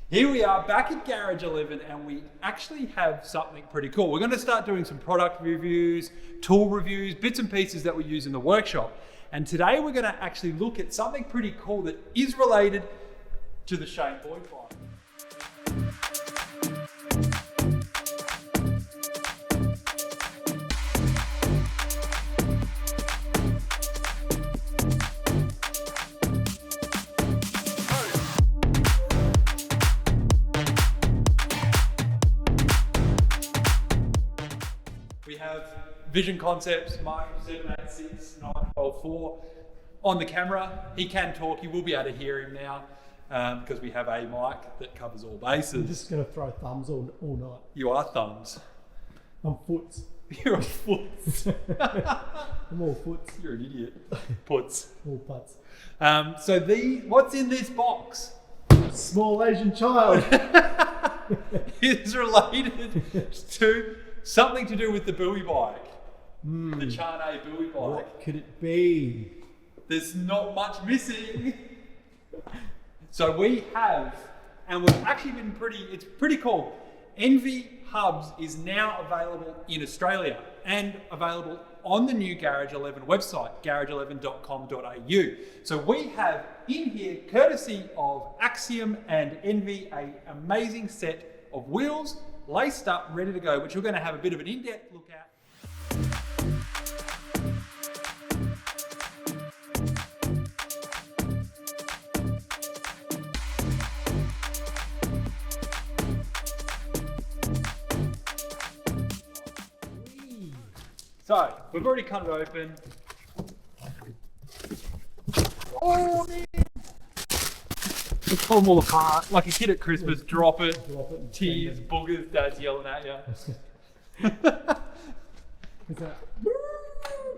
Here we are back at Garage 11 and we actually have something pretty cool. We're going to start doing some product reviews, tool reviews, bits and pieces that we use in the workshop. And today we're going to actually look at something pretty cool that is related to the Cheyne Boyd bike. We have Vision Concepts Mark 786954 on the camera. He can talk, you will be able to hear him now because we have a mic that covers all bases. I'm just going to throw thumbs all night. You are thumbs. I'm foots. You're a foot. I'm all foots. You're an idiot. Puts. All putts. So what's in this box? Small Asian child. Is related to something to do with the buoy bike. The Cheyne buoy bike. What could it be? There's not much missing. So we have, and we've actually been it's pretty cool. Envy Hubs is now available in Australia and available on the new Garage 11 website, garage11.com.au. So we have in here, courtesy of Axiom and Envy, an amazing set of wheels, laced up, ready to go, which we're going to have a bit of an in-depth look at. So, we've already cut it open. Oh man! We pull them all apart, like a kid at Christmas, drop it, tears, boogers, dad's yelling at you. Is that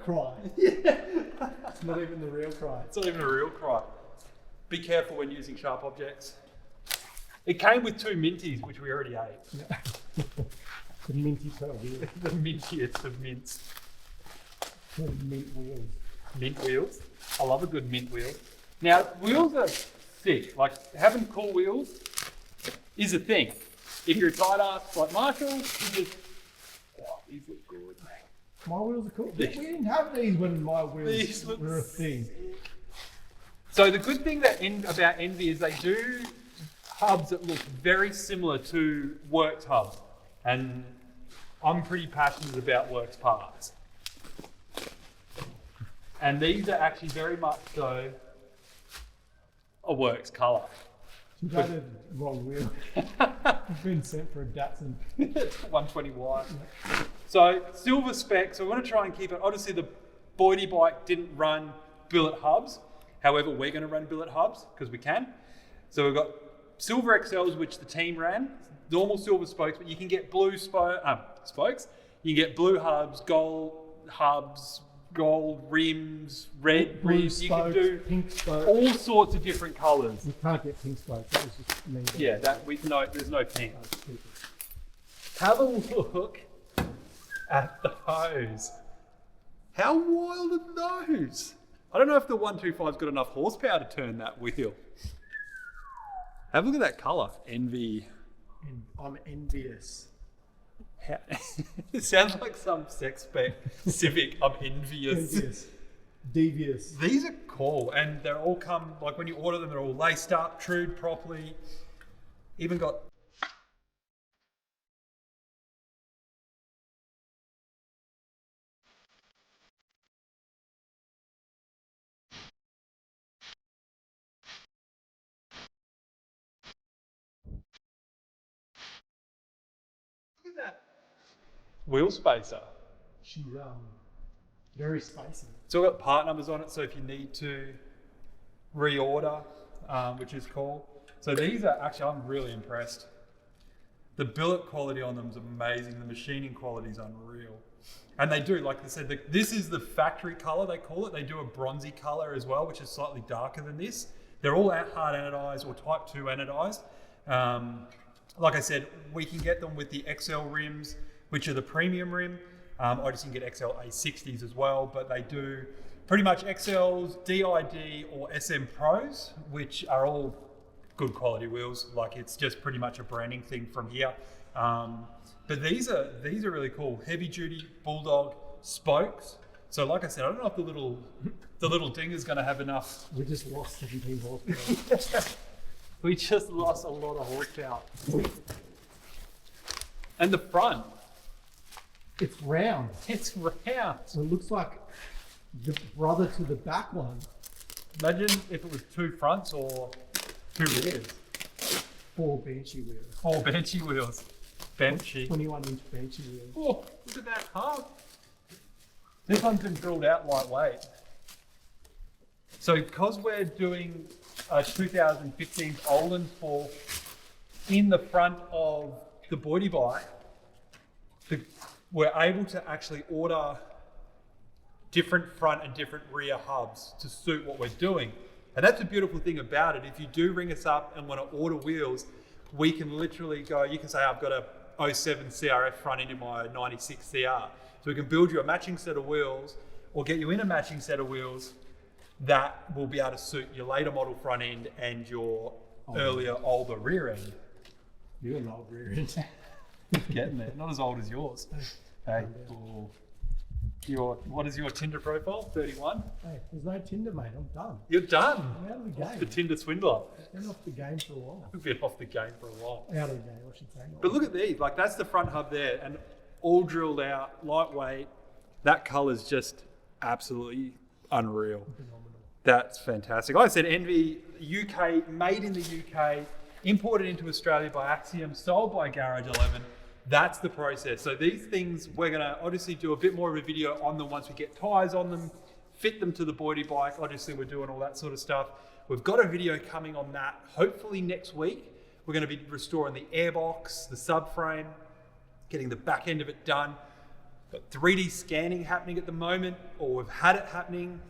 cry? Yeah. It's not even the real cry. It's not even a real cry. Be careful when using sharp objects. It came with 2 minties, which we already ate. Yeah. The minty per wheel. The mintiest of mints. The mint wheels. Mint wheels. I love a good mint wheel. Now, wheels are sick. Like, having cool wheels is a thing. If you're a tight ass like Marshall, you just, wow, these look good. My wheels are cool. We didn't have these when my wheels were a thing. So the good thing about Envy is they do hubs that look very similar to Works hubs. And I'm pretty passionate about Works parts. And these are actually very much so a Works colour. You got the wrong wheel. I've been sent for a Datsun. 120Y. So silver spec, so we're going to try and keep it. Obviously the Boydie bike didn't run billet hubs. However, we're going to run billet hubs because we can. So we've got silver XLs, which the team ran. Normal silver spokes, but you can get blue spokes. You can get blue hubs, gold rims, red blue rims. Spokes, you can do pink spokes. all sorts of different colours. You can't get pink spokes. That was just me. Yeah, there's no pink. Have a look at those. How wild are those? I don't know if the 125's got enough horsepower to turn that wheel. Have a look at that colour. Envy. I'm envious. It sounds like some sex spec civic. I'm envious. Devious. These are cool, and they're all come, like when you order them, they're all laced up, trued properly. Even got that wheel spacer. She's very spicy. It's all got part numbers on it, so if you need to reorder, which is cool. So these are actually, I'm really impressed. The billet quality on them is amazing. The machining quality is unreal. And they do, like I said, this is the factory color, they call it. They do a bronzy color as well, which is slightly darker than this. They're all hard anodized or type 2 anodized. Like I said, we can get them with the XL rims, which are the premium rim. Obviously you can get XL A60s as well, but they do pretty much XLs, DID or SM Pros, which are all good quality wheels. Like it's just pretty much a branding thing from here. But these are really cool. Heavy duty Bulldog spokes. So like I said, I don't know if the little ding is going to have enough. We just lost 17 horsepower. We just lost a lot of horsepower. And the front, It's round. it's round. So it looks like the brother to the back one. Imagine if it was two fronts or two rears. 4 benchy wheels. 4 benchy wheels. Benchy. 21-inch benchy wheels. Oh, look at that hub. This one's been drilled out lightweight. So because we're doing a 2015 Olin for in the front of the Boydie bike, we're able to actually order different front and different rear hubs to suit what we're doing. And that's the beautiful thing about it. If you do ring us up and want to order wheels, we can literally go, you can say, I've got a 07 CRF front end in my 96 CR. So we can build you a matching set of wheels or get you in a matching set of wheels that will be able to suit your later model front end and your older rear end. You're an old rear end. Getting there, not as old as yours. Hey, what is your Tinder profile? 31? Hey, there's no Tinder, mate. I'm done. You're done. I'm out of the game. The Tinder swindler. Been off the game for a while. We've been off the game for a while. Out of the game, I should say. But look at these, like that's the front hub there and all drilled out, lightweight. That color's just absolutely unreal. Phenomenal. That's fantastic. Like I said, Envy, UK, made in the UK, imported into Australia by Axiom, sold by Garage 11. That's the process. So these things, we're gonna obviously do a bit more of a video on them once we get tires on them, fit them to the Boydie bike. Obviously we're doing all that sort of stuff. We've got a video coming on that, hopefully next week. We're gonna be restoring the airbox, the subframe, getting the back end of it done. Got 3D scanning happening at the moment, or we've had it happening.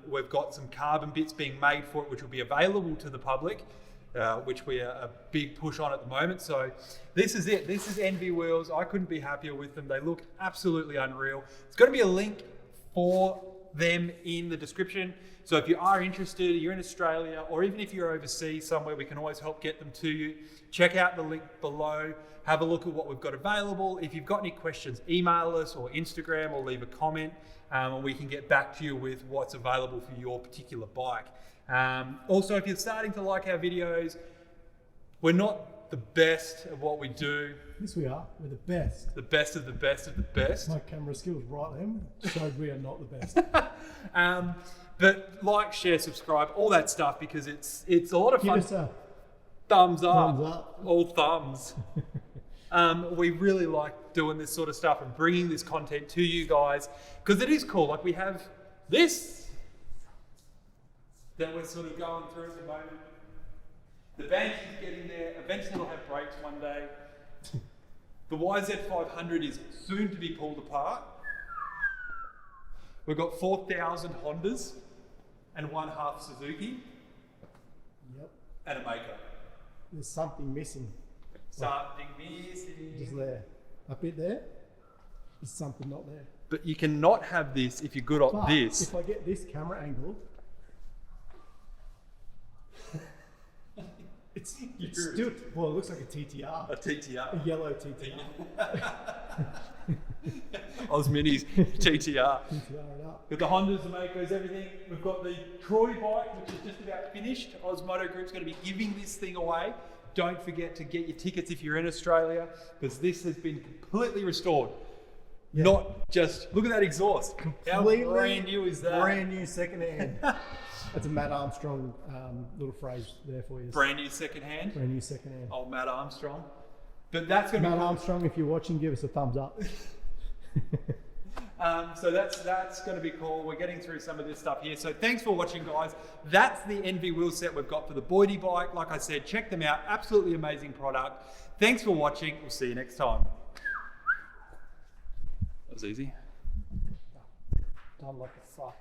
We've got some carbon bits being made for it, which will be available to the public, which we are a big push on at the moment. So this is it. This is Envy wheels. I couldn't be happier with them. They look absolutely unreal. There's going to be a link for them in the description. So if you are interested, you're in Australia, or even if you're overseas somewhere, we can always help get them to you. Check out the link below. Have a look at what we've got available. If you've got any questions, email us or Instagram or leave a comment, and we can get back to you with what's available for your particular bike. Also, if you're starting to like our videos, we're not the best at what we do. Yes, we are. We're the best. The best of the best of the best. My camera skills right then showed we are not the best. But like, share, subscribe, all that stuff, because it's a lot of Give fun. us a Thumbs up. thumbs up. All thumbs. We really like doing this sort of stuff and bringing this content to you guys, because it is cool. Like we have this that we're sort of going through at the moment. The Banshee's getting there. Eventually it'll have brakes one day. The YZ500 is soon to be pulled apart. We've got 4,000 Hondas and 1/2 Suzuki Yep. and a Mako. There's something missing. Something missing. Just there. A bit there. There's something not there. But you cannot have this if you're good at But this. if I get this camera angle, it's still, well, it looks like a TTR. A TTR. A yellow TTR. Oz Minis TTR. TTR it up. With the Hondas, the Makos, everything. We've got the Troy bike, which is just about finished. Oz Moto Group's going to be giving this thing away. Don't forget to get your tickets if you're in Australia, because this has been completely restored. Yeah. Not just, look at that exhaust. Completely How brand new is that? Brand new second hand. That's a Matt Armstrong little phrase there for you. Brand new second hand. Brand new second hand. Old Matt Armstrong. But that's going to be Matt Armstrong, if you're watching, give us a thumbs up. So that's going to be cool. We're getting through some of this stuff here. So thanks for watching, guys. That's the Envy wheel set we've got for the Boydie bike. Like I said, check them out. Absolutely amazing product. Thanks for watching. We'll see you next time. That was easy. Done like a fuck.